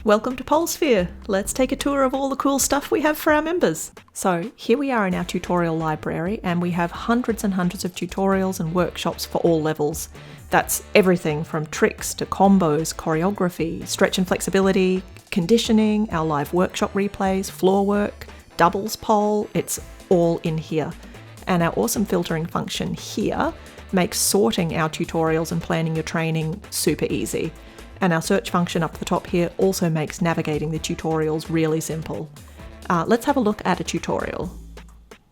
Welcome to PoleSphere. Let's take a tour of all the cool stuff we have for our members. So here we are in our tutorial library, and we have hundreds and hundreds of tutorials and workshops for all levels. That's everything from tricks to combos, choreography, stretch and flexibility, conditioning, our live workshop replays, floor work, doubles pole, it's all in here. And our awesome filtering function here makes sorting our tutorials and planning your training super easy. And our search function up the top here also makes navigating the tutorials really simple. Let's have a look at a tutorial.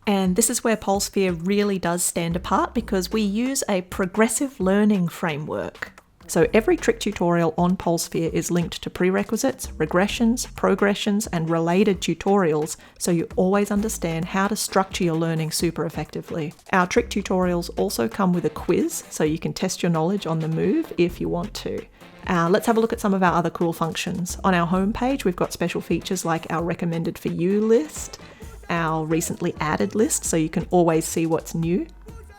And this is where PoleSphere really does stand apart because we use a progressive learning framework. So every trick tutorial on PoleSphere is linked to prerequisites, regressions, progressions, and related tutorials, so you always understand how to structure your learning super effectively. Our trick tutorials also come with a quiz, so you can test your knowledge on the move if you want to. Let's have a look at some of our other cool functions. On our homepage, we've got special features like our recommended for you list, our recently added list, so you can always see what's new,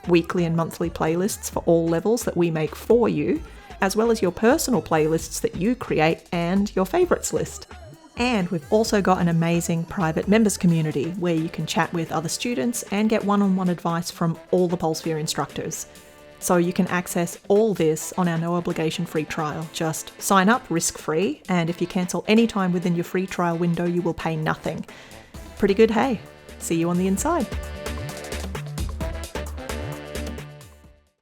weekly and monthly playlists for all levels that we make for you, as well as your personal playlists that you create and your favorites list. And we've also got an amazing private members community where you can chat with other students and get one-on-one advice from all the PoleSphere instructors. So you can access all this on our no obligation free trial. Just sign up risk-free, and if you cancel any time within your free trial window, you will pay nothing. Pretty good, hey? See you on the inside.